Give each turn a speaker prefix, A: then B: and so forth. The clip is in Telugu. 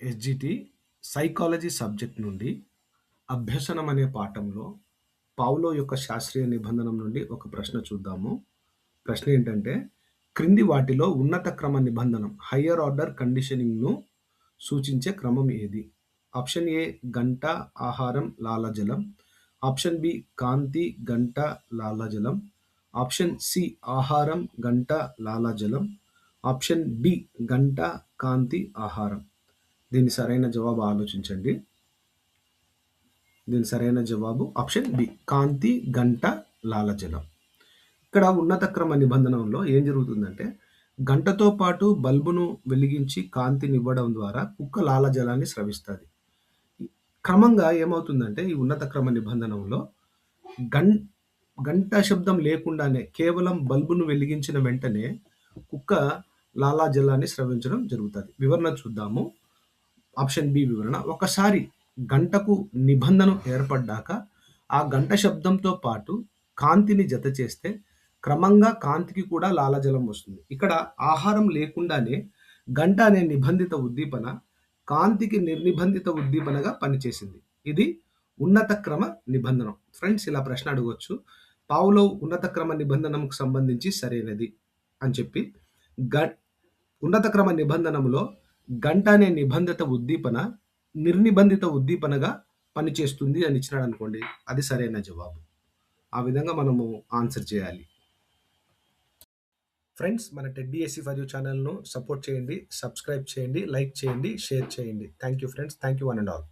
A: ఎస్జిటి సైకాలజీ సబ్జెక్ట్ నుండి అభ్యసనం అనే పాఠంలో పావులో యొక్క శాస్త్రీయ నిబంధనం నుండి ఒక ప్రశ్న చూద్దాము. ప్రశ్న ఏంటంటే, క్రింది వాటిలో ఉన్నత క్రమ నిబంధనం హయ్యర్ ఆర్డర్ కండిషనింగ్‌ను సూచించే క్రమం ఏది? ఆప్షన్ ఏ గంట, ఆహారం, లాలాజలం. ఆప్షన్ బి కాంతి, గంట, లాలాజలం. ఆప్షన్ సి ఆహారం, గంట, లాలాజలం. ఆప్షన్ డి గంట, కాంతి, ఆహారం. దీని సరైన జవాబు ఆలోచించండి. దీని సరైన జవాబు ఆప్షన్ బి కాంతి, గంట, లాలజలం. ఇక్కడ ఉన్నత క్రమ నిబంధనలో ఏం జరుగుతుందంటే, గంటతో పాటు బల్బును వెలిగించి కాంతినివ్వడం ద్వారా కుక్క లాలజలాన్ని స్రవిస్తది. క్రమంగా ఏమవుతుందంటే, ఈ ఉన్నత క్రమ నిబంధనలో గం గంట శబ్దం లేకుండానే కేవలం బల్బును వెలిగించిన వెంటనే కుక్క లాలాజలాన్ని స్రవించడం జరుగుతది. వివరణ చూద్దాము. ఆప్షన్ బి వివరణ. ఒకసారి గంటకు నిబంధన ఏర్పడ్డాక ఆ గంట శబ్దంతో పాటు కాంతిని జత చేస్తే క్రమంగా కాంతికి కూడా లాలజలం వస్తుంది. ఇక్కడ ఆహారం లేకుండానే గంట అనే నిబంధిత ఉద్దీపన కాంతికి నిర్నిబంధిత ఉద్దీపనగా పనిచేసింది. ఇది ఉన్నత క్రమ నిబంధనం. ఫ్రెండ్స్, ఇలా ప్రశ్న అడగొచ్చు. పావులోవ్ ఉన్నత క్రమ నిబంధనకు సంబంధించి సరైనది అని చెప్పి గ ఉన్నత క్రమ నిబంధనములో గంట అనే నిబంధిత ఉద్దీపన నిర్నిబంధిత ఉద్దీపనగా పనిచేస్తుంది అని ఇచ్చినాడనుకోండి, అది సరైన జవాబు. ఆ విధంగా మనము ఆన్సర్ చేయాలి. ఫ్రెండ్స్, మన టెడ్డీఎస్సీ ఫర్ యూ ఛానల్ను సపోర్ట్ చేయండి, సబ్స్క్రైబ్ చేయండి, లైక్ చేయండి, షేర్ చేయండి. Thank you friends. Thank you one and all.